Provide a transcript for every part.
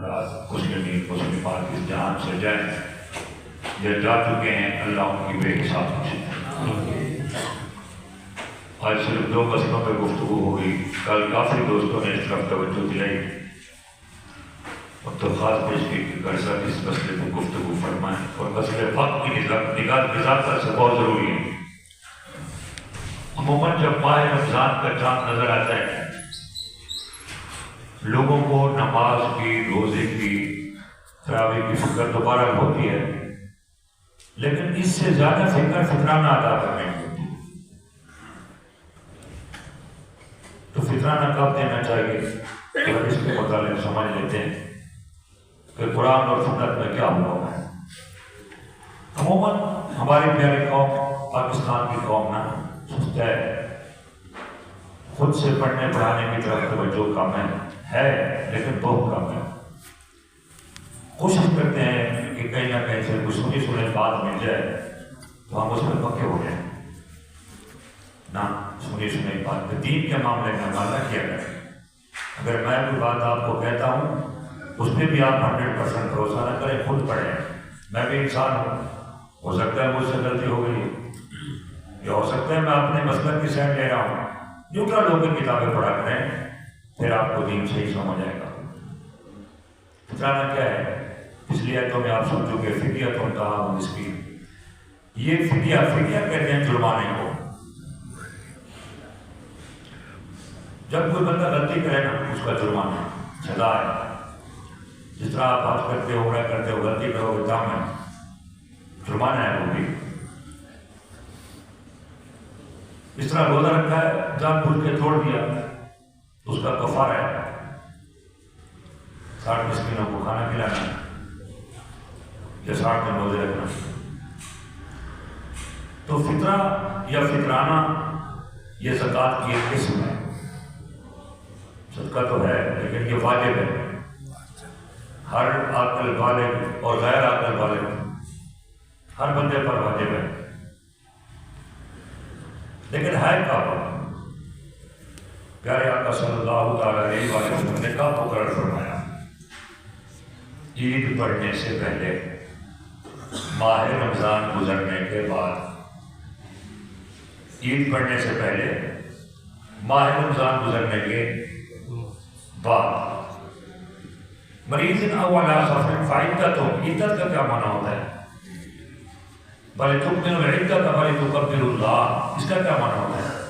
حضرات مسلمین مسلمات کی جان سے جائیں، یہ جا چکے ہیں، اللہ ان کی بے حساب خوشی۔ آج صرف 2 مسئلوں پہ گفتگو ہوگی، کل کافی دوستوں نے اس طرف توجہ دلائی اور درخواست پیش کی کہ گھر صاحب اس مسئلے کو گفتگو فرمائیں، اور مسئلے وقت کی نزاکت سے بہت ضروری ہے۔ عموماً جب ماہ رمضان کا چاند نظر آتا ہے لوگوں کو نماز کی، روزے کی، تراویح کی فکر دوبارہ ہوتی ہے، لیکن اس سے زیادہ فکر فطرانہ ادا کرنے کی ہوتی ہے۔ تو فطرانہ کب دینا چاہیے؟ اگر اس کے متعلق سمجھ لیتے ہیں کہ قرآن اور سنت میں کیا ہوا ہے۔ عموماً ہماری پیاری قوم، پاکستان کی قوم نا سست ہے، خود سے پڑھنے پڑھانے کی طرف توجہ کم ہے لیکن بہت کم ہے۔ کوشش کرتے ہیں کہ کہیں نہ کہیں سے کچھ سنی بات مل جائے تو ہم اس میں پکے ہو جائیں، نہ سنی بات پہ دین کے معاملے میں ہمارا کیا کریں۔ اگر میں کوئی بات آپ کو کہتا ہوں اس میں بھی آپ 100% بھروسہ نہ کریں، خود پڑھیں۔ میں بھی انسان ہوں، ہو سکتا ہے مجھ سے غلطی ہو گئی، یا ہو سکتا ہے میں اپنے مسلک کی سائڈ لے رہا ہوں۔ نیوٹرل ہو کے کتابیں پڑھا کریں، پھر آپ کو دین صحیح سمجھ آئے گا۔ فطرانہ کیا ہے؟ اس لیے تو میں آپ سمجھو کہ فدیہ تو کہا ہوں اس کی، یہ فدیہ کہتے ہیں جرمانے کو۔ جب کوئی بندہ غلطی کرے نا اس کا جرمانہ سزا ہے۔ جس طرح آپ حج کرتے ہو، عمرہ کرتے ہو، غلطی کرو گے دام ہے، جرمانہ ہے وہ بھی۔ اس طرح روزہ رکھا ہے، جان بوجھ کے توڑ دیا، اس کا کفارہ ہے 60 مسکینوں کو کھانا کھلانا یا 60 دن روزے رکھنا۔ تو فطرہ یا فطرانہ یہ زکوٰۃ کی ایک قسم ہے۔ صدقہ تو ہے لیکن یہ واجب ہے، ہر عاقل بالغ اور غیر عاقل بالغ ہر بندے پر واجب ہے، لیکن ہے کب؟ پیارے آقا صلی اللہ تعالیٰ علیہ وسلم نے کب مقرر فرمایا؟ عید پڑھنے سے پہلے، ماہ رمضان گزرنے کے بعد۔ عید پڑھنے سے پہلے، ماہ رمضان گزرنے کے بعد۔ مریض اول سفر فائدہ، تو عدت کا کیا معنی ہوتا ہے؟ بھلے تکملوا العدۃ ولتکبروا اللہ، اس کا کیا معنی ہوتا ہے؟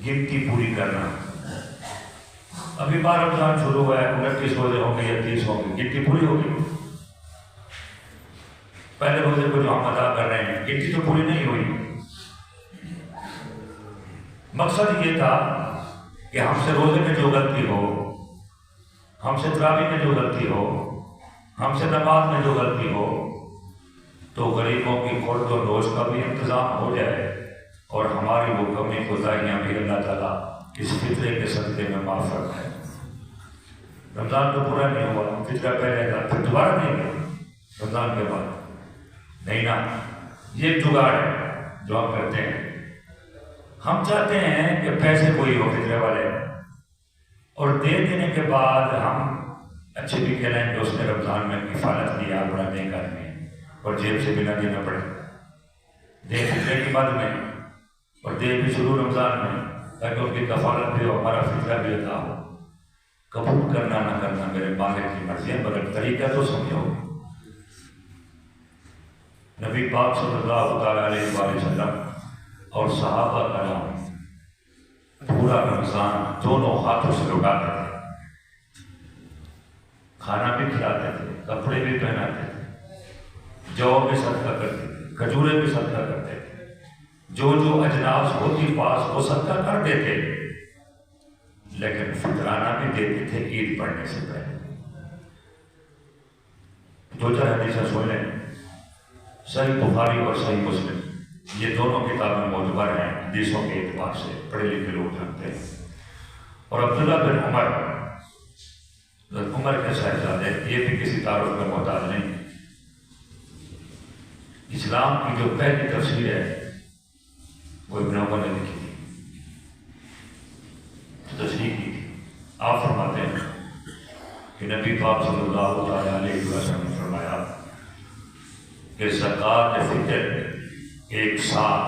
گنتی پوری کرنا۔ ابھی ماہ رمضان شروع ہوا ہے، 29 روزے ہوں گے یا 30 ہوں گے، گنتی پوری ہوگی؟ پہلے روزے کو جو ہم ادا کر رہے ہیں گنتی تو پوری نہیں ہوئی۔ مقصد یہ تھا کہ ہم سے روزے میں جو غلطی ہو، ہم سے تراویح میں جو غلطی ہو، ہم سے نماز میں جو غلطی ہو، تو غریبوں کی خورد و نوش کا بھی انتظام ہو جائے اور ہماری وہ کمی کوتاہیاں بھی اللہ تعالیٰ اس فطرے کے صدقے میں معاف فرمائے۔ رمضان تو پورا نہیں ہوا، فطرہ پہلے تھا، پھر دوبارہ نہیں ہوا رمضان کے بعد، نہیں نا۔ یہ جگاڑ ہے جو ہم کرتے ہیں۔ ہم چاہتے ہیں کہ پیسے کوئی ہو فطرے والے، اور دے دینے کے بعد ہم اچھے بھی کہلائیں کہ اس نے رمضان میں کفالت دیا، بڑا نیک آدمی ہے، اور جیب سے بھی نہ دینا پڑے، دے فطرے کی بعد میں اور دے بھی شروع رمضان میں، تاکہ اس کی کفالت بھی ہو، ہمارا فطرہ بھی ادا ہو۔ قبول کرنا نہ کرنا میرے مالک کی مرضی ہے، مگر طریقہ تو سمجھو۔ نبی پاک صلی اللہ تعالیٰ علیہ وآلہ وسلم اور صحابہ کرام پورا رمضان دونوں ہاتھوں سے لٹاتے تھے، کھانا بھی کھلاتے تھے، کپڑے بھی پہناتے تھے، جو بھی صدقہ کرتے تھے، کھجورے بھی صدقہ کرتے تھے، جو اجناس ہوتی پاس وہ صدقہ کر دیتے، لیکن فطرانہ بھی دیتے تھے عید پڑھنے سے پہلے۔ دو چار حدیثیں سن لیں، صحیح بخاری اور صحیح مسلم، یہ دونوں کتابیں معتبر ہیں حدیثوں کے اعتبار سے، پڑھے لکھے لوگ جانتے ہیں۔ اور عبداللہ بن عمر کے صاحبزادے، یہ بھی کسی تعارف میں محتاج نہیں۔ اسلام کی جو پہلی تفسیر ہے وہ ابن عمر نے لکھی تھی، تشریح کی تھی۔ آپ فرماتے ہیں نبی پاک صلی اللہ علیہ وسلم نے فرمایا کہ زکوٰۃ فطر ایک سال،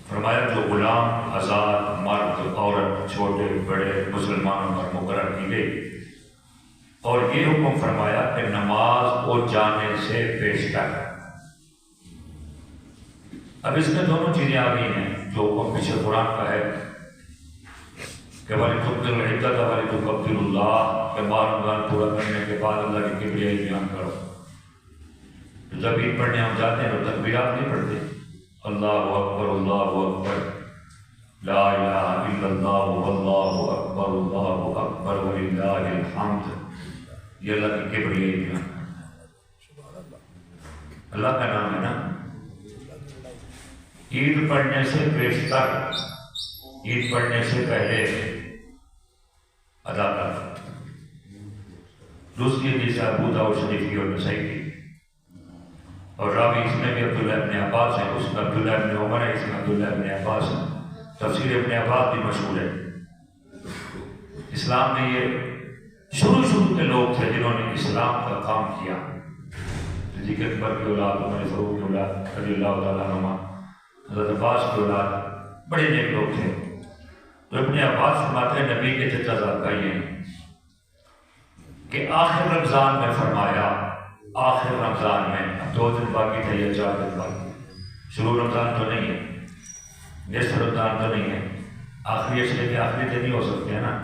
فرمایا جو غلام، آزاد، مرد، عورت، چھوٹے بڑے مسلمانوں پر مقرر کی گئی، اور یہ حکم فرمایا کہ نماز کو جانے سے بیشتر۔ اب اس میں دونوں چیزیں آ گئی ہیں جو حکم پیچھے قرآن کا ہے کہ وَلِتُكْبِرُوا الْعِدَّةَ وَلِتُكَبِّرُوا اللَّهَ، کہ مال مال پورا کرنے کے بعد اللہ کی کبریائی بیان کرو۔ جب عید پڑھنے ہم جاتے ہیں تو تکبیرات نہیں پڑھتے، اللہ اکبر اللہ اکبر، لا الہ الا اللہ واللہ اکبر اللہ اکبر وللہ الحمد، یہ اللہ کی کبریائی بیان کرنا، اللہ کا نام ہے نا۔ عید پڑھنے سے بیشتر، عید پڑھنے سے پہلے ادا کر۔ دوسری حدیث ابو داؤد شریف کی اور نسائی کی، اور راوی اس میں بھی عبداللہ ابن عباس ہے، اس میں عبداللہ ابن عمر ہے، اس میں عبداللہ ابن عباس ہے۔ تفسیر ابن عباس بھی مشہور ہے۔ اسلام میں یہ شروع کے لوگ تھے جنہوں نے اسلام کا کام کیا۔ صدیق اکبر کی اولاد، عمر فاروق کی اولاد رضی اللہ تعالیٰ عنہ، حضرت عباس کی اولاد، بڑے نیک لوگ تھے۔ تو ابن عباس فرماتے ہیں نبی کے چچا زاد بھائی ہیں کہ آخر رمضان میں فرمایا، آخر رمضان میں، اب 2 دن باقی تھے یا 4 دن باقی، شروع رمضان تو نہیں ہے، نصف رمضان تو نہیں ہے، آخری اشرے کے آخری دن ہی ہو سکتے ہیں نا۔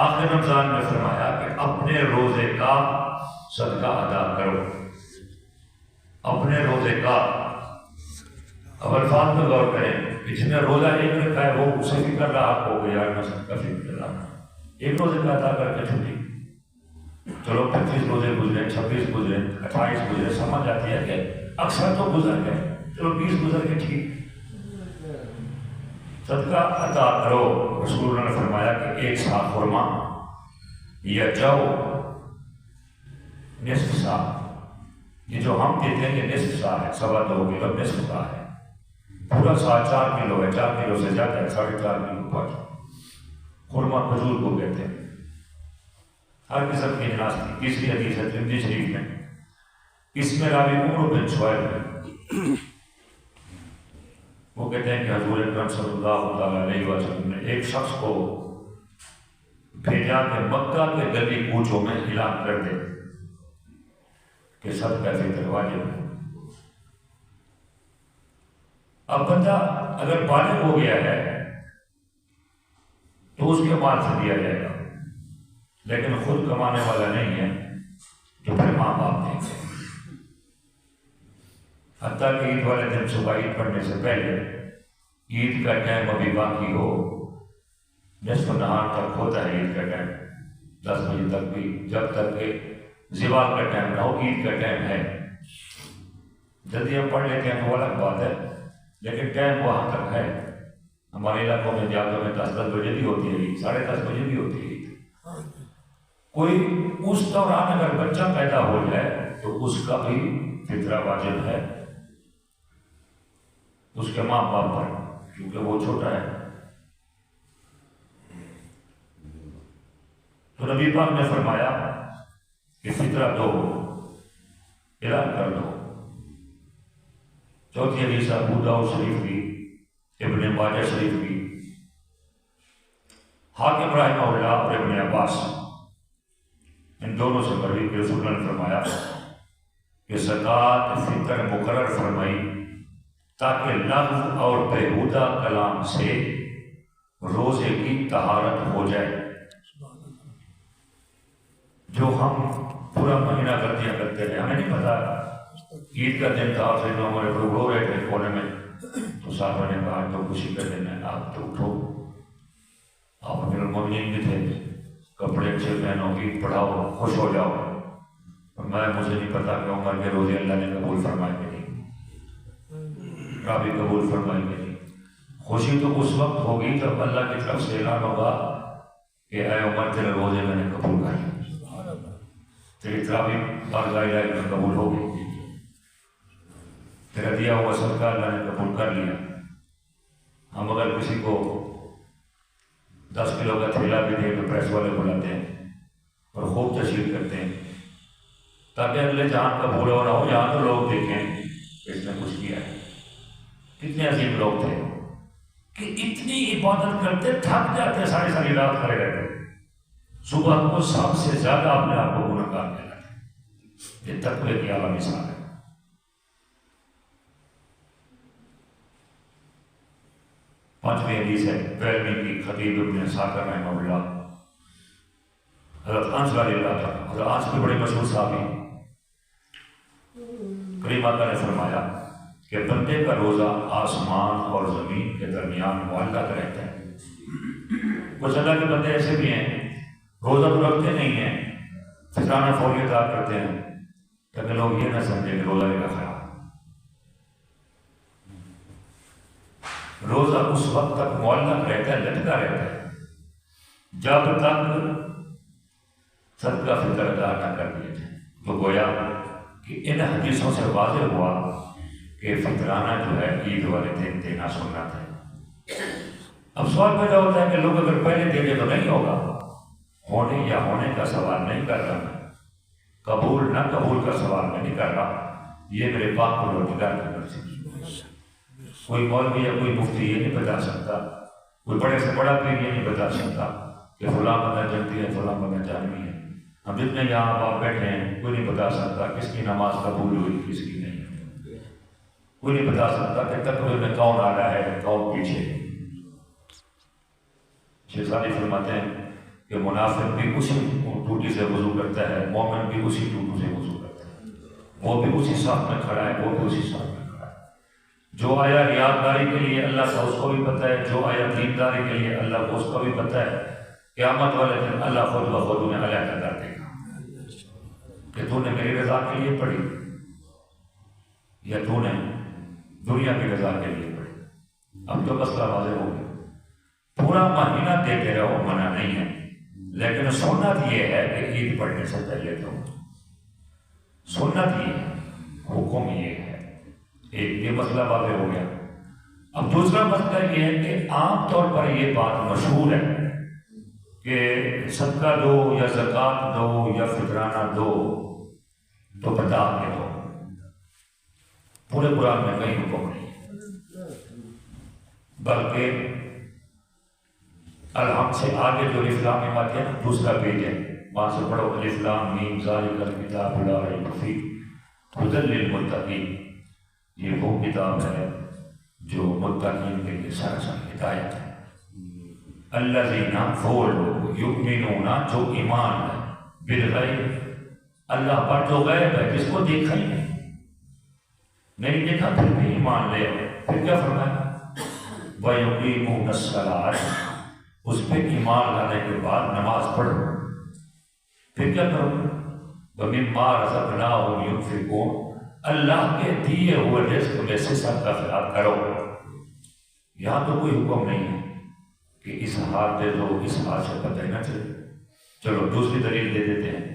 آخر رمضان میں فرمایا کہ اپنے روزے کا صدقہ ادا کرو، اپنے روزے کا۔ اب الفاظ میں غور کریں، جس نے روزہ ایک رکھا ہے وہ اسے بھی کر رہا ہو گیا، میں صدقہ بھی کر رہا، ایک روزے کا ادا کر کے چھٹی۔ چلو 25 روزے گزرے، 26 گزرے، 28 گزرے، سمجھ آتی ہے کہ اکثر تو گزر گئے، چلو 20 گزر کے ٹھیک، صدقہ ادا کرو۔ رسول اللہ نے فرمایا کہ 1 سا خرما یا جو نصف سا، یہ جو ہم کہتے ہیں یہ نصف سا ہے، 2.25 کلو نصف سا ہے، پورا سا 4 کلو ہے، 4 کلو سے زیادہ ہے، 4.5 کلو پاس خرما کھجور کو کہتے ہیں، ہر قسم کی اناج کی۔ تیسری حدیث ہے ترمذی شریف میں، اس میں راوی عمر بن شعیب ہے، وہ کہتے ہیں کہ حضور اکرم صلی اللہ علیہ وسلم نے ایک شخص کو بھیجا کہ مکہ کے گلی کوچوں میں اعلان کر دے کہ صدقہ فطر واجب ہے۔ اب بندہ اگر بالغ ہو گیا ہے تو اس کے مال سے دیا جائے گا، لیکن خود کمانے والا نہیں ہے تو پھر ماں باپ دیں گے۔ حتیٰ کہ عید والے دن صبح عید پڑھنے سے پہلے، عید کا ٹائم ابھی باقی ہو، نصف نہار تک ہوتا ہے عید کا ٹائم، 10 بجے تک بھی، جب تک کہ زوال کا ٹائم نہ ہو، عید کا ٹائم ہے۔ جلدی ہم پڑھ لیتے ہیں تو الگ بات ہے، لیکن ٹائم وہاں تک ہے۔ ہمارے علاقوں میں دیہاتوں میں 10 بجے بھی ہوتی ہے عید، 10:30 بجے بھی ہوتی ہے عید۔ کوئی اس دوران اگر بچہ پیدا ہو جائے تو اس کا بھی فطرہ واجب ہے اس کے ماں باپ پر، کیونکہ وہ چھوٹا ہے۔ تو نبی پاک نے فرمایا کہ فطرہ دو، اعلان کر دو۔ چوتھی حدیث ابو داؤد شریف کی، ابن ماجہ شریف کی، حاکم رحمہ اللہ اور ابن عباس، ان دونوں سے مروی کہ رسول اللہ نے فرمایا کہ زکوٰۃ فطر مقرر فرمائی تاکہ لغو اور بیہودہ کلام سے روزے کی طہارت ہو جائے۔ جو ہم پورا مہینہ غلطیاں کرتے رہے، ہمیں نہیں پتا، عید کا دن تھا، سے جو ہمارے لوگ رو رہے تھے کونے میں، تو صاحبہ نے کہا تو خوشی کا دن ہے، آپ تو اٹھو، آپ امیر المومنین بھی تھے، کپڑے اچھے پہنو، عید پڑھاؤ، خوش ہو جاؤ۔ مجھے نہیں پتا کہ عمر کے روزے اللہ نے قبول فرمائے کہ نہیں، کبھی قبول فرمائے کہ نہیں۔ خوشی تو اس وقت ہوگی جب اللہ کی طرف سے اعلان ہوگا کہ اے عمر تیرے روزے میں نے قبول کر لیا، تیری تراویح بارگاہ الہی میں قبول ہوگی، تیرا دیا ہوا صدقہ اللہ نے قبول کر لیا۔ ہم اگر کسی کو 10 کلو کا تھیلا بھی دے تو پریس والے بلاتے ہیں اور خوب تشہیر کرتے ہیں تاکہ اگلے جہاں کا بھولا نہ ہو، یہاں تو لوگ دیکھیں اس نے کچھ کیا ہے۔ کتنے عظیم لوگ تھے کہ اتنی عبادت کرتے تھک جاتے، ساری ساری رات کھڑے رہتے، صبح کو سب سے زیادہ اپنے آپ کو گناہ گار کہلاتے۔ یہ تقوی کی اعلیٰ مثال ہے۔ پانچویں حدیث ہے بیلمی کی خطیب ابن ساکر رحمہ اللہ، حضرت انس رضی اللہ عنہ، حضرت انس بھی بڑے مشہور صحابی، کریم آقا نے فرمایا کہ بندے کا روزہ آسمان اور زمین کے درمیان معلق رہتا ہے۔ کچھ اللہ کے بندے ایسے بھی ہیں روزہ تو رکھتے نہیں ہیں، فطرانہ فوری ادا کرتے ہیں تاکہ لوگ یہ نہ سمجھیں کہ روزہ نہیں رکھا۔ روزہ اس وقت تک معلق رہتا ہے، لٹکا رہتا ہے جب تک صدقہ فطر ادا نہ کر دیے جائیں۔ تو گویا کہ ان حدیثوں سے واضح ہوا کہ فطرانہ جو ہے عید والے دن دینا سنت ہے۔ اب سوال پیدا ہوتا ہے کہ لوگ اگر پہلے دے دیں تو نہیں ہوگا؟ ہونے یا ہونے کا سوال نہیں کر رہا میں، قبول نہ قبول کا سوال میں نہیں کر رہا، یہ میرے پاک پروردگار کی مرضی ہے۔ کوئی مولوی یا کوئی مفتی یہ نہیں بتا سکتا، کوئی بڑے سے بڑا پیر یہ نہیں بتا سکتا کہ فلاں بندہ جنتی ہے، فلاں بندہ جہنمی ہے۔ ہم جتنے یہاں آپ بیٹھے ہیں کوئی نہیں بتا سکتا کس کی نماز قبول ہوئی کس کی نہیں، کوئی نہیں بتا سکتا کہ تقوی میں کون آ رہا ہے کون پیچھے۔ شیخ سعدی فرماتے ہیں کہ منافق بھی اسی ٹوٹی سے وضو کرتا ہے، مومن بھی اسی ٹوٹی سے وضو کرتا ہے، وہ بھی اسی صف میں کھڑا ہے، وہ بھی اسی صف میں کھڑا ہے۔ جو آیا ریاکاری کے لیے اللہ کا اس کو بھی پتہ ہے، جو آیا دینداری کے لیے اللہ کو اس کو بھی پتہ ہے۔ قیامت والے دن اللہ خود بخود انہیں علیحدہ کر دے گا کہ تو نے میری رضا کے لیے پڑھی یا تو نے دنیا کی رضا کے لیے پڑھی۔ اب تو مسئلہ واضح ہو گیا، پورا مہینہ دیتے رہو منع نہیں ہے، لیکن سنت یہ ہے کہ عید پڑھنے سے پہلے دو، سنت یہ ہے، حکم یہ ہے۔ ایک یہ مسئلہ واضح ہو گیا۔ اب دوسرا مسئلہ یہ ہے کہ عام طور پر یہ بات مشہور ہے کہ صدقہ دو یا زکوٰۃ دو یا فطرانہ دو تو بتا کے دو، پورے قرآن میں کہیں حکم نہیں، بلکہ الحمد سے آگے جو الاسلام میں آتے ہیں دوسرا پیج ہے، وہاں سے پڑھو الاسلام میم ذالک الکتاب لا ریب فیہ ھدی للمتقین۔ یہ وہ کتاب ہے جو متقین کے لیے سراسر ہدایت ہے۔ الذین وہ لوگ یؤمنون جو ایمان ہے بالغیب، اللہ پر جو غیب ہے جس کو دیکھا ہی نہیں دیکھا پھر بھی ایمان لے، پھر کیا فرمایا؟ وَيُقِيمُونَ الصَّلَاةَ، اس پہ ایمان لانے کے بعد نماز پڑھو، پھر کیا کرو؟ وَمِمَّا رَزَقْنَاهُمْ يُنْفِقُونَ، اللہ کے دیے ہوئے رزق میں سے سب کا خیرات کرو۔ یہاں تو کوئی حکم نہیں ہے کہ اس ہاتھ دے دو اس ہاتھ سے پتہ ہی نہ چلے۔ چلو دوسری دلیل دے دیتے ہیں،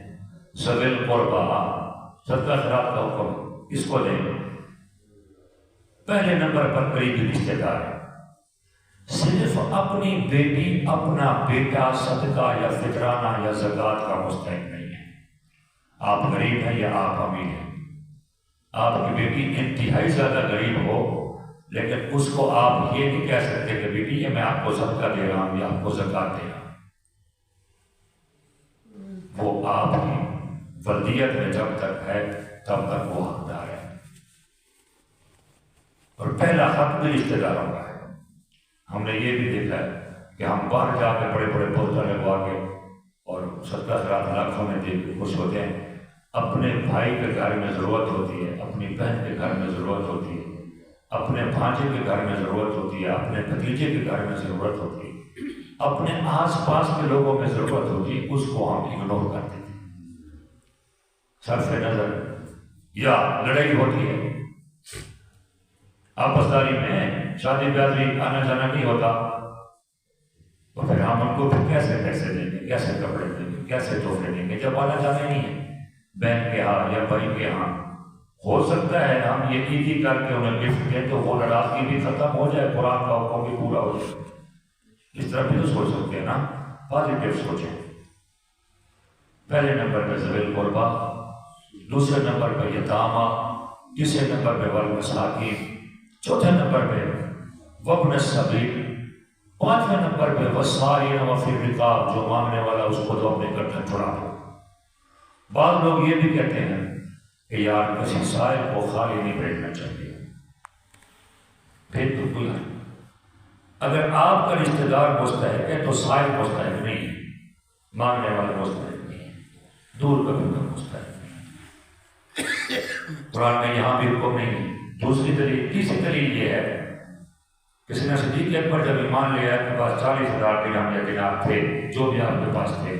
ذوی القربیٰ، صدقہ خیرات کا حکم اس کو دیں۔ پہلے نمبر پر قریبی رشتے دار ہے، صرف اپنی بیٹی اپنا بیٹا صدقہ یا فطرانہ یا زکوٰۃ کا مستحق نہیں ہے۔ آپ غریب ہیں یا آپ امیر ہیں، آپ کی بیٹی انتہائی زیادہ غریب ہو لیکن اس کو آپ یہ نہیں کہہ سکتے کہ بیٹی یہ میں آپ کو صدقہ دے رہا ہوں یا آپ کو زکوٰۃ دے رہا ہوں۔ وہ آپ کی وردیت میں جب تک ہے تب تک وہ حقدار ہے، اور پہلا حق بھی رشتے داروں کا ہے۔ ہم نے یہ بھی دیکھا ہے کہ ہم باہر جا کے بڑے بڑے پوسٹر لگوا کے اور صدقہ خیرات لاکھوں میں دے کے خوش ہوتے ہیں، اپنے بھائی کے گھر میں ضرورت ہوتی ہے، اپنی بہن کے گھر میں ضرورت ہوتی ہے، اپنے بھانجے کے گھر میں ضرورت ہوتی ہے، اپنے بھتیجے کے گھر میں ضرورت ہوتی ہے، اپنے آس پاس کے لوگوں میں ضرورت ہوتی ہے، اس کو ہم اگنور کر دیتے ہیں، صرف نظر یا لڑائی ہوتی ہے آپسداری میں، شادی بیاہ میں آنا جانا نہیں ہوتا، تو پھر ہم ان کو پھر کیسے پیسے دیں گے، کیسے کپڑے دیں گے، کیسے تحفے دیں گے جب آنا جانا نہیں ہے بہن کے ہاں یا بھائی کے ہاں۔ ہو سکتا ہے ہم یہ عیدی کر کے انہیں گفٹ دیں تو وہ ناراضگی بھی ختم ہو جائے، قرآن کا حکم بھی پورا ہو جائے، اس طرح بھی تو سوچ سکتے ہیں نا، پازیٹیو سوچیں۔ پہلے نمبر پہ ذوی القربیٰ، دوسرے نمبر پہ یتامہ، تیسرے نمبر پہ والمساکین، چوتھے نمبر پہ وابن السبیل، پانچویں نمبر پہ والسائلین وفی الرقاب، جو مانگنے والا اس کو تو اپنے گردن چھڑا دو۔ بعض لوگ یہ بھی کہتے ہیں کہ یار کسی سائل کو خالی نہیں بھیجنا چاہیے، پھر تو کوئی اگر آپ کا رشتہ دار مستحق ہے تو سائل مستحق نہیں، مانگنے والا مستحق نہیں، دور کا بھی مستحق نہیں۔ قرآن میں یہاں بھی حکم نہیں۔ دوسری دلیل، تیسری دلیل یہ ہے کہ سیدنا صدیق اکبر جب ایمان لے آئے، کے پاس 40,000 درہم یا دینار تھے، جو بھی آپ کے پاس تھے،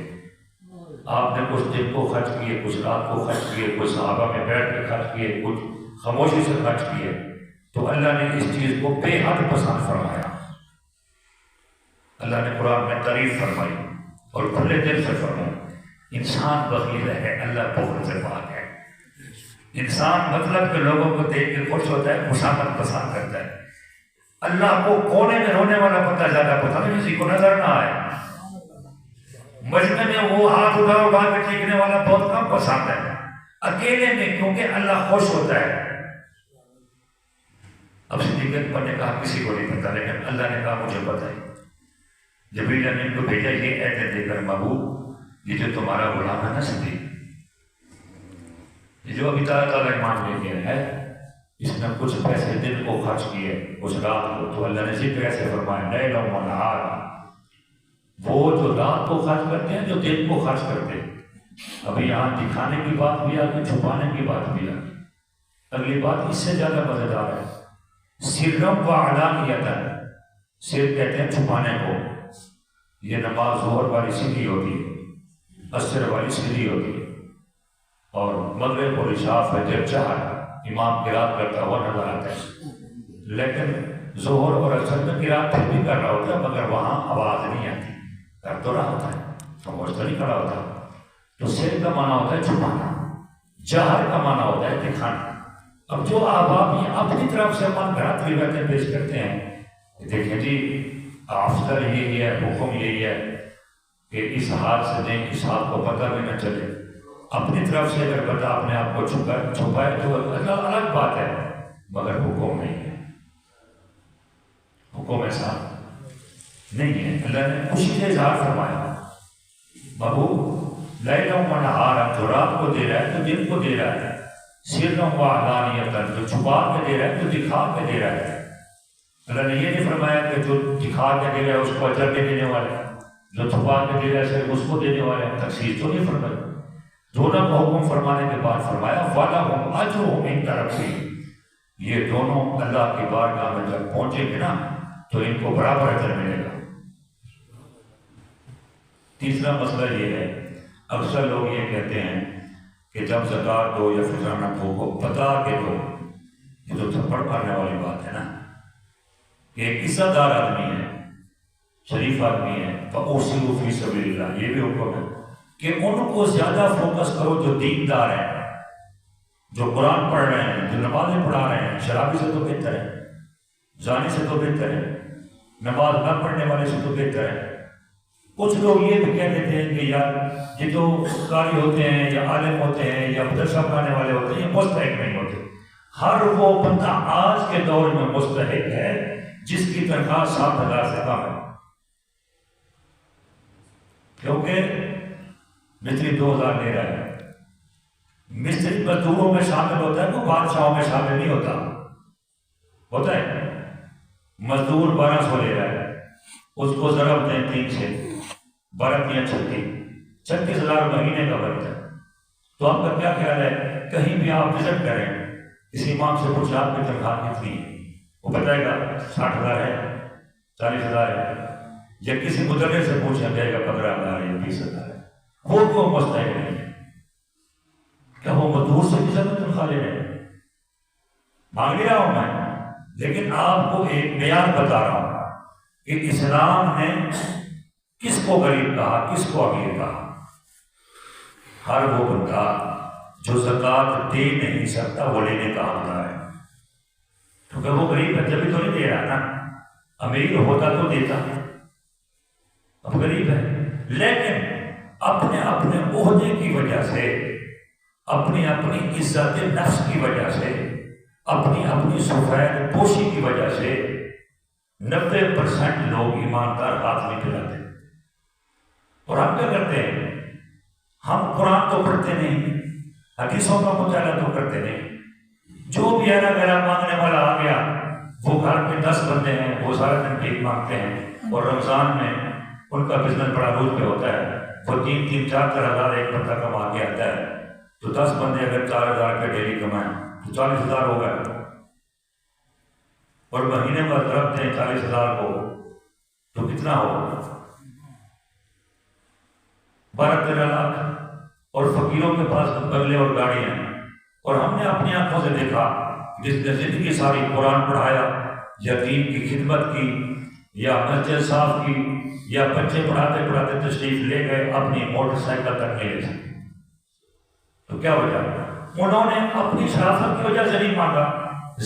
آپ نے کچھ دن کو خرچ کیے، کچھ رات کو خرچ کیے، کچھ صحابہ میں بیٹھ کے خرچ کیے، کچھ خاموشی سے خرچ کیے، تو اللہ نے اس چیز کو بے حد پسند فرمایا۔ اللہ نے قرآن میں تعریف فرمائی اور کھلے دل سے فرمایا۔ انسان بخیل ہے، اللہ بخل سے پاک ہے۔ انسان مطلب کہ لوگوں کو دیکھ کے خوش ہوتا ہے، خوشامد پسند کرتا ہے۔ اللہ کو کونے میں رونے والا بندہ زیادہ پسند ہے، کسی کو نظر نہ آئے۔ مجمع میں وہ ہاتھ اٹھا کے ٹیکنے والا بہت کم پسند ہے، اکیلے میں کیونکہ اللہ خوش ہوتا ہے۔ اب صدیق اکبر نے کہا کسی کو نہیں پتا، لیکن اللہ نے کہا مجھے پتا ہے۔ جبریل امین کو بھیجا یہ ایتیں دے کر، محبوب یہ جو تمہارا غلام ہے نا صدیق، یہ جو ابھی تعالیٰ ایمان لے گیا ہے، اس نے کچھ پیسے دن کو خرچ کیے، کچھ رات کو، تو اللہ نے ذکر ایسے فرمایا لیل و نہار، وہ جو رات کو خرچ کرتے ہیں، جو دن کو خرچ کرتے ہیں۔ ابھی یہاں دکھانے کی بات بھی آ گئی، چھپانے کی بات بھی آ گئی۔ اگلی بات اس سے زیادہ مزیدار ہے، سرم و علانیۃ، سر کہتے ہیں چھپانے کو، یہ نماز ظہر والی سیدھی ہوتی ہے، عصر والی سیدھی ہوتی ہے، اور مغرب اور عشاء فجر چہر امام قرات کرتا ہوا نظر آتا ہے، لیکن ظہر اور عصر میں قرات پھر بھی کر رہا ہوتا ہے، مگر وہاں آواز نہیں آتی، کر تو رہا ہوتا ہے، خاموش تو نہیں کھڑا ہوتا۔ تو سر کا معنی ہوتا ہے چھپانا، جہر کا معنی ہوتا ہے دکھانا۔ اب جو احباب یہ اپنی طرف سے من گھڑت روایتیں پیش کرتے ہیں، دیکھیں جی افضل یہی ہے، حکم یہی ہے کہ اس ہاتھ سے دیں، اس ہاتھ کو پتہ بھی نہ چلے۔ اپنی طرف سے اگر بندہ اپنے آپ کو چھپائے تو الگ بات ہے، مگر حکم نہیں ہے، حکم ایسا نہیں ہے۔ اللہ نے خوشی سے اظہار فرمایا، محبوب لیل و نہار، جو رات کو دے رہا ہے تو دن کو دے رہا ہے، سرم و علانیۃ، جو چھپا کے دے رہا ہے تو دکھا کے دے رہا ہے۔ اللہ نے یہ نہیں فرمایا کہ جو دکھا کے دے رہا ہے اس کو اجر کے دینے والے، جو چھپا کے دے رہا ہے صرف اس کو دینے والے، تخصیص تو نہیں فرمائی۔ دونوں کو حکم فرمانے کے بعد فرمایا وَلَهُمْ أَجْرُهُمْ عِندَ رَبِّهِمْ، یہ دونوں اللہ کی بارگاہ میں جب پہنچیں گے نا تو ان کو برابر اجر ملے گا۔ تیسرا مسئلہ یہ ہے، اکثر لوگ یہ کہتے ہیں کہ جب زکوٰۃ دو یا فطرانہ دو کو بتا کے دو، یہ تو تھپڑ مارنے والی بات ہے نا، کہ ایک عزت دار آدمی ہے، شریف آدمی ہے، فَأُوصِلُوا فِي سَبِيلِ اللَّهِ، یہ بھی حکم ہے کہ ان کو زیادہ فوکس کرو جو دیندار ہیں، جو قرآن پڑھ رہے ہیں، جو نمازیں پڑھا رہے ہیں۔ شرابی سے تو بہتر ہے، زانی سے تو بہتر ہے، نماز نہ پڑھنے والے سے تو بہتر ہے۔ کچھ لوگ یہ بھی کہہ دیتے ہیں کہ یار یہ جو قاری ہوتے ہیں یا عالم ہوتے ہیں یا مدرسہ پڑھانے والے ہوتے ہیں، یہ مستحق نہیں ہوتے۔ ہر وہ بندہ آج کے دور میں مستحق ہے جس کی تنخواہ 7,000 سے کم ہے، کیونکہ مستری 2,000 لے رہا ہے۔ مستری مزدوروں میں شامل ہوتا ہے، وہ بادشاہوں میں شامل نہیں ہوتا۔ ہوتا ہے مزدور 1,200 لے رہا ہے، اس کو ضرب دیں 3 سے 12 36,000 مہینے کا بنتا ہے۔ تو آپ کا کیا خیال ہے، کہیں بھی آپ وزٹ کریں، کسی امام سے پوچھیں آپ کی تنخواہ کتنی ہے، وہ بتائے گا 60,000 ہے، 40,000 ہے، یا کسی مدرس سے پوچھیں کہے گا 15,000 یا 20,000 ہے۔ وہ مستحق نہیں ہے، کیا وہ مزدور سے بھی زیادہ تنخواہ لے رہے ہیں؟ مانگ رہا ہوں میں، لیکن آپ کو ایک معیار بتا رہا ہوں کہ اسلام نے کس کو غریب کہا، کس کو امیر کہا۔ ہر وہ بندہ جو زکوٰۃ دے نہیں سکتا وہ لینے کا حقدار ہے، کیونکہ وہ غریب ہے، جبھی تو نہیں دے رہا نا، امیر ہوتا تو دیتا۔ اب غریب ہے، لیکن اپنے اپنے عہدے کی وجہ سے، اپنی اپنی عزت نفس کی وجہ سے، اپنی اپنی سفید پوشی کی وجہ سے 90% لوگ ایماندار ہاتھ نہیں پھیلاتے۔ اور ہم کیا کرتے ہیں؟ ہم قرآن تو پڑھتے نہیں، حدیثوں کا مطالعہ تو کرتے نہیں، جو بھی ایرا گیرا مانگنے والا آ گیا، وہ گھر میں 10 بندے ہیں، وہ سارا دن بھیک مانگتے ہیں، اور رمضان میں ان کا بزنس بڑا روز پہ ہوتا ہے، وہ 3-3 4 ہزار ایک بندہ کما کے آتا ہے، تو 10 بندے اگر 4,000 کے ڈیلی کمائیں تو 40,000 ہو گئے، اور مہینے میں ضرب دیں 40,000 کو تو کتنا ہوگا؟ 12-13 لاکھ۔ اور فقیروں کے پاس بنگلے اور گاڑیاں ہیں، اور ہم نے اپنی آنکھوں سے دیکھا جس نے زندگی ساری قرآن پڑھایا، یتیم کی خدمت کی، یا مسجد صاف کی، یا بچے پڑھاتے پڑھاتے تشریف لے گئے، اپنی موٹر سائیکل تک نہیں لے سکتے، تو کیا وجہ؟ انہوں نے اپنی شرافت کی وجہ سے نہیں مانگا،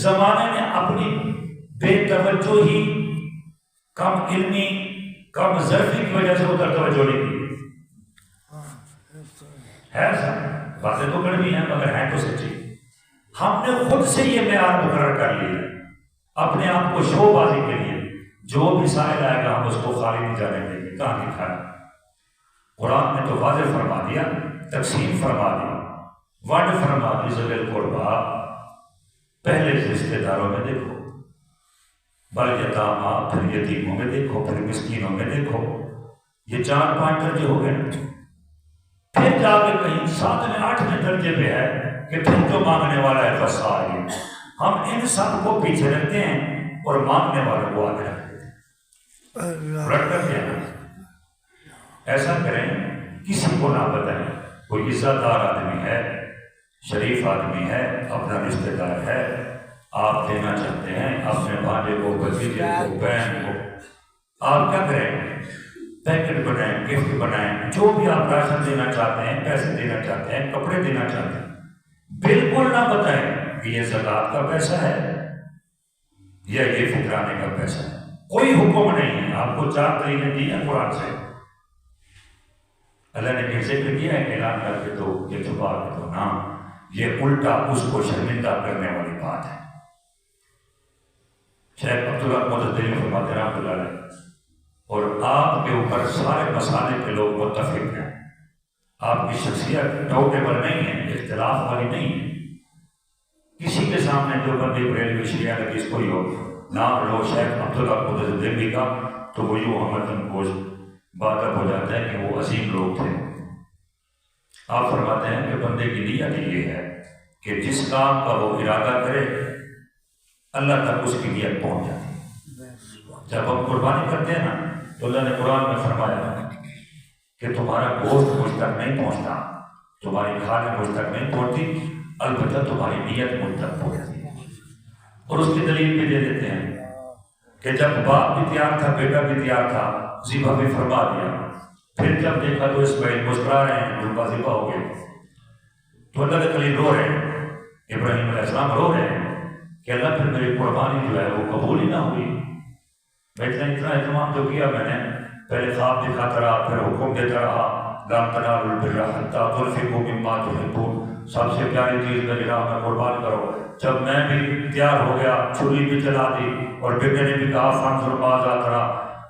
زمانے نے اپنی بے توجہی، کم علمی، کم ظرفی کی وجہ سے ادھر توجہ نہیں کی ہے۔ سب باتیں تو کڑوی ہیں مگر ہیں تو سچی۔ ہم نے خود سے یہ معیار مقرر کر لیا اپنے آپ کو شو بازی کے لیے، جو بھی سائل آئے گا ہم اس کو خالی نہیں جانے دیں گے۔ کہاں لکھا ہے؟ قرآن نے تو واضح فرما دیا، تقسیم فرما دی، ونڈ فرما دی، ذوی القربیٰ پہلے رشتے داروں میں دیکھو، بل یتامیٰ پھر یتیموں میں دیکھو، پھر مسکینوں میں دیکھو، یہ 4-5 درجے ہو گئے، پھر جا کے کہیں 7ویں 8ویں درجے پہ ہے کہ پھر جو مانگنے والا ہے فسائل۔ ہم ان سب کو پیچھے رکھتے ہیں اور مانگنے والوں کو آگے رکھتے ہیں، رکھ کرتے ہیں۔ ایسا کریں، کسی کو نہ بتائیں، کوئی عزت دار آدمی ہے، شریف آدمی ہے، اپنا رشتہ دار ہے، آپ دینا چاہتے ہیں اپنے بھانجے کو، بھتیجے کو، بہن کو، آپ کیا کریں؟ پیکٹ بنائیں، گفٹ بنائیں، جو بھی آپ راشن دینا چاہتے ہیں، پیسے دینا چاہتے ہیں، کپڑے دینا چاہتے ہیں، بالکل نہ بتائیں کہ یہ زکوٰۃ کا پیسہ ہے یا یہ فطرانے کا پیسہ ہے۔ کوئی حکم نہیں ہے، آپ کو 4 طریقے دی ہیں قرآن سے، اللہ نے یہ ذکر کیا ہے کہ اعلان کر کے دو، یہ چھپا کے دو، نہ، یہ الٹا اس کو شرمندہ کرنے والی بات ہے۔ شیخ عبداللہ مددلی فرماتے رحمۃ اللہ علیہ، اور آپ کے اوپر سارے مسالے کے لوگ متفق ہیں، آپ کی شخصیت ڈاؤٹیبل نہیں ہے، اختلاف والی نہیں ہے، کسی کے سامنے جو بندی بریلوی شیعہ حدیث کوئی ہو، نام لو شیخ عبداللہ مددلی کا، تو وہ یوں ہمدن گوش باتب ہو جاتا ہے کہ وہ عظیم لوگ تھے۔ آپ فرماتے ہیں کہ بندے کی نیت یہ ہے کہ جس کام کا وہ ارادہ کرے اللہ تک اس کی نیت پہنچ جاتی ہے۔ جب ہم قربانی کرتے ہیں نا تو اللہ نے قرآن میں فرمایا کہ تمہارا گوشت مجھ تک نہیں پہنچتا، تمہاری کھالیں مجھ تک نہیں پہنچتی، البتہ تمہاری نیت مجھ تک پہنچتی ہے۔ اور اس کی دلیل بھی دے دیتے ہیں کہ جب باپ بھی تیار تھا، بیٹا بھی تیار تھا، ذبح بھی فرما دیا، پھر جب دیکھا تو اسماعیل مسکرا رہے ہیں، ان کا ذبح ہو گیا، تو اللہ کے خلیل رو رہے ہیں، ابراہیم علیہ السلام رو رہے ہیں کہ اللہ پھر میری قربانی جو ہے وہ قبول ہی نہ ہوئی، میں اتنا اہتمام جو کیا، میں نے پہلے خواب دکھاتا رہا، پھر حکم دیتا رہا، لن تنالوا البر حتی تنفقوا مما تحبون، سب سے پیاری چیز میری راہ میں قربان کرو۔ جب میں بھی تیار ہو گیا، چھری بھی چلا دی، اور بیٹے نے بھی کہا فانظر ماذا ترى،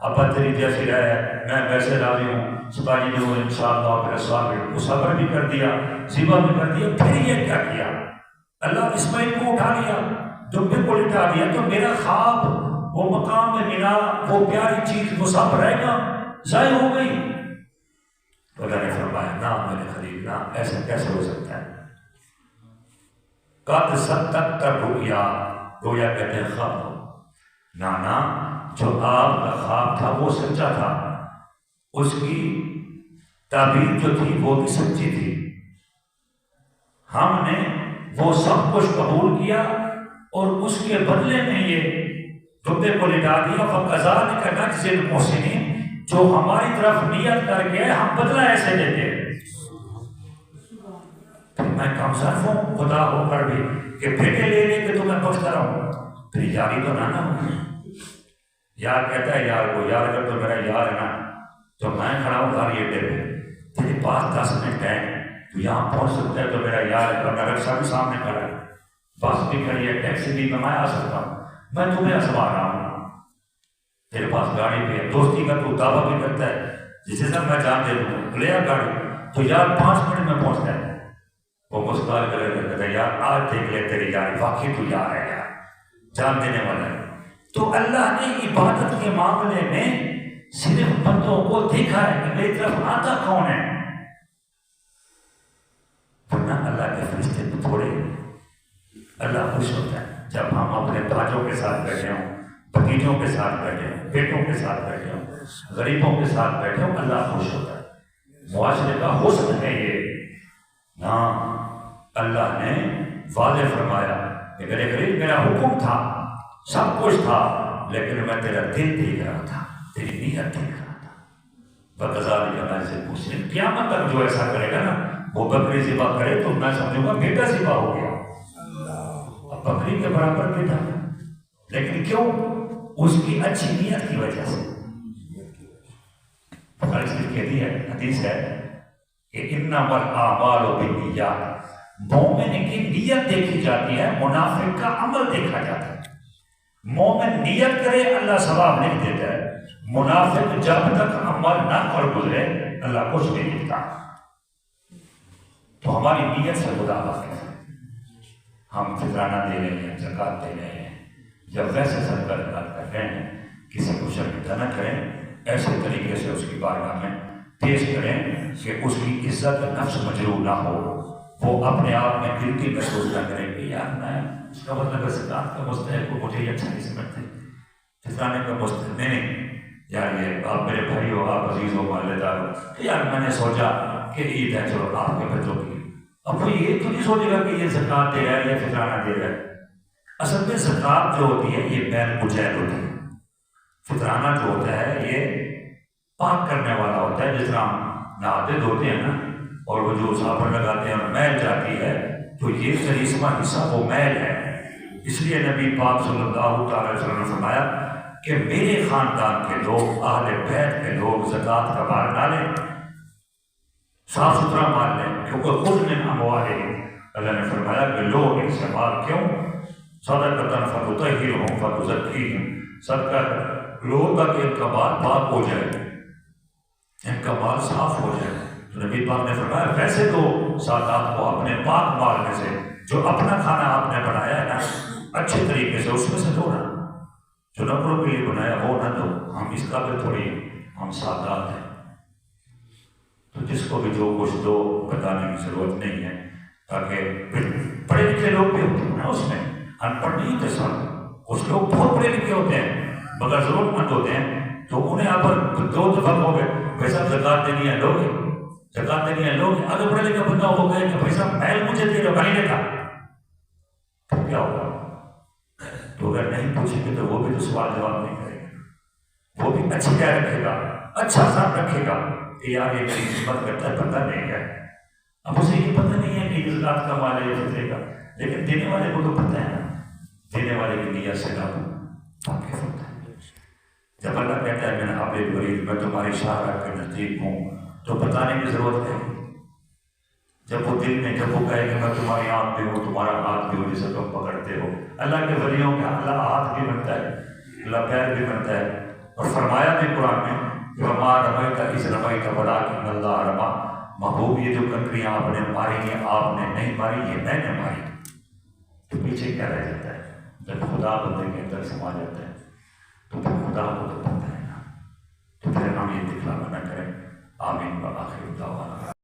ابا تیری جیسی رائے ہے، میں ویسے راضی ہوں، سپاہی نے وہ انشاءاللہ میرا صابر، وہ صبر بھی کر دیا، ذبح بھی کر دیا۔ پھر یہ کیا کیا؟ اللہ اسماعیل کو اٹھا لیا، دمبے کو لٹا دیا، تو میرا خواب، وہ مقام میں ملا، وہ پیاری چیز، وہ سب رہ گا، ضائع ہو گئی۔ تو اللہ نے فرمایا نہ میرے خلیل، نہ، ایسا کیسے ہو سکتا ہے؟ قد صدقت الرؤیا، رویا کہتے ہیں خواب کو، نانا جو آپ کا خواب تھا وہ سچا تھا، اس کی تعبیر جو تھی وہ بھی سچی تھی، ہم نے وہ سب کچھ قبول کیا اور اس کے بدلے میں یہ دبے کو لٹا دیا۔ فَكَذَلِكَ نَجْزِي الْمُحْسِنِينَ، جو ہماری طرف نیت کر کے ہم بدلہ ایسے دیتے ہیں۔ میں کم صرف ہوں خدا ہو کر بھی کہ بیٹے لے لے کے تو میں بخشتا رہوں، پھر یاری تو نہ ہو۔ یار کہتا ہے یار کو، یار اگر تو میرا یار ہے نا تو میں کھڑا ہوں گھر یہ ڈے تیرے پاس 10 منٹ ہے، تو یہاں پہنچ سکتا ہے تو میرا یار ورنہ رکشا بھی سامنے کھڑا ہے، بس بھی کھڑی ہے، ٹیکسی بھی میں آ سکتا ہوں، میں تمہیں اسوا رہا ہوں، تیرے پاس گاڑی بھی ہے، دوستی کا تو دعویٰ بھی کرتا ہے جسے سب میں جان دے دوں لے آ گاڑی، تو یار 5 منٹ میں پہنچتا ہے۔ وہ مسکرا کر کہتا ہے یار آج دیکھ لے تیری یار، واقعی تو یار ہے یار، جان دینے والا ہے۔ تو اللہ نے عبادت کے معاملے میں صرف بندوں کو دیکھا ہے کہ میری طرف آتا کون ہے، ورنہ اللہ کے فرشتے تو تھوڑے۔ اللہ خوش ہوتا ہے جب ہم اپنے بھائیوں کے ساتھ بیٹھے ہوں، بھتیجوں کے ساتھ بیٹھے ہوں، بیٹوں کے ساتھ بیٹھے ہوں، غریبوں کے ساتھ بیٹھے ہوں، اللہ خوش ہوتا ہے۔ معاشرے کا حسن ہے یہ۔ ہاں اللہ نے واضح فرمایا کہ میرے قریب میرا حکم تھا، سب کچھ تھا، لیکن میں تیرا دل دیکھ رہا تھا، تیری نیت دیکھ رہا تھا۔ بکذالک نجزی المحسنین، قیامت تک جو ایسا کرے گا نا، وہ بکری ذبح کرے تو میں سمجھوں گا بیٹا ذبح ہو گیا، اب بکری کے برابر بیٹا، لیکن کیوں؟ اس کی اچھی نیت کی وجہ سے۔ حدیث ہے کہ انما الاعمال بالنیات، مومن کی نیت دیکھی جاتی ہے، منافق کا عمل دیکھا جاتا ہے۔ مومن نیت کرے اللہ ثواب لکھ دیتا ہے، منافق جب تک عمل نہ کر گزرے اللہ کچھ نہیں لکھتا۔ تو ہماری نیت سے خدا واقف ہے، ہم فطرانہ دے رہے ہیں، زکوٰۃ دے رہے ہیں، جب ویسے صدقہ کر رہے ہیں، کسی کو شرمندہ نہ کریں، ایسے طریقے سے اس کی بارگاہ میں پیش کریں کہ اس کی عزت نفس مجروح نہ ہو، وہ اپنے آپ میں گلٹی محسوس نہ کرے کہ یار میں اس کا مطلب زکوٰۃ کا مستحق کو مجھے یہ اچھا نہیں سمجھتے، فطرانے کا مستحق نہیں، یار یہ آپ میرے بھائی ہو، آپ عزیز ہو، محلے دار ہو، کہ یار میں نے سوچا کہ عید ہے چلو آپ کے بچوں کی، اب وہ یہ تو نہیں سوچے گا کہ یہ زکوٰۃ دے رہا ہے یا فطرانہ دے رہا ہے۔ اصل میں زکوٰۃ جو ہوتی ہے یہ بین مجید ہوتی ہے، فطرانہ جو ہوتا ہے یہ پاک کرنے والا ہوتا ہے، جس طرح ہم نہاتے دھوتے ہیں نا، اور وہ جو صابن لگاتے ہیں اور میل جاتی ہے، تو یہ چالیسواں حصہ وہ میل ہے۔ اس لیے نبی پاک صلی اللہ تعالی وسلم نے فرمایا کہ میرے خاندان کے لوگ، اہل بیت کے لوگ زکوٰۃ کا بار ڈالیں، صاف ستھرا مال لیں، کیونکہ خود من اموالہم، اللہ نے فرمایا کہ لوگ ان سے مال کیوں؟ صدقۃ فتطہرھم فتزکیھم، صدقہ لوگ تاکہ ان کا مال پاک ہو جائے، ان کا مال صاف ہو جائے۔ تو نبی پاک نے فرمایا ویسے تو سادات کو اپنے پاک مال میں سے، جو اپنا کھانا آپ نے بنایا ہے نا اچھے طریقے سے، اس میں سے دو نا، جو نفروں کے لیے بنایا وہ نہ دو، ہم اس قابل تھوڑی، ہم سادات ہیں۔ تو جس کو بھی جو کچھ دو بتانے کی ضرورت نہیں ہے، تاکہ پڑھے لکھے لوگ بھی ہوتے ہیں نا اس میں، ان پڑھ نہیں ہوتے سب، کچھ لوگ بہت پڑھے لکھے ہوتے ہیں مگر ضرورت مند ہوتے ہیں، تو انہیں آپ پر دو اتفاق ہو گئے، بھائی صاحب زکوٰۃ دینی ہے لوگ، زکوٰۃ دینی ہے لوگ، اگر پڑھے لکھے بندہ ہو گئے کہ بھائی صاحب محل مجھے دے رہے نہیں دیتا، تو کیا ہوگا؟ تو اگر نہیں پوچھیں گے تو وہ بھی تو سوال جواب نہیں کرے گا، وہ بھی اچھی رائے رکھے گا، اچھا ساتھ رکھے گا کہ یار یہ میری خدمت کرتا ہے، پتہ نہیں ہے، اب اسے یہ پتہ نہیں ہے کہ زکوٰۃ کا مال ہے فطرے کا، لیکن دینے والے کو تو پتہ ہے نا، دینے والے کی نیت سے واقف ہوتا ہے۔ جب اللہ کہتا ہے میں حبل الورید، میں تمہاری شاہراہ کے نزدیک ہوں، تو بتانے کی ضرورت ہے؟ جب وہ دل میں، جب وہ کہے کہ میں تمہاری آنکھ بھی ہوں، تمہارا ہاتھ بھی ہوں جسے تم پکڑتے ہو، اللہ کے ولیوں کا اللہ ہاتھ بھی بنتا ہے، اللہ پیر بھی بنتا ہے، اور فرمایا بھی قرآن میں وما رمیت اذ رمیت ولکن اللہ رمی، محبوب یہ جو کنکریاں آپ نے ماری ہیں آپ نے نہیں ماری، یہ میں نے ماری، تو پیچھے کیا رہ جاتا ہے؟ جب خدا بندے کے اندر سما جاتا ہے تو پھر خدا کو تو پتہ ہے نا، تو پھر ہم یہ دکھلاوا نہ کریں۔ آمین و آخر دعوانا۔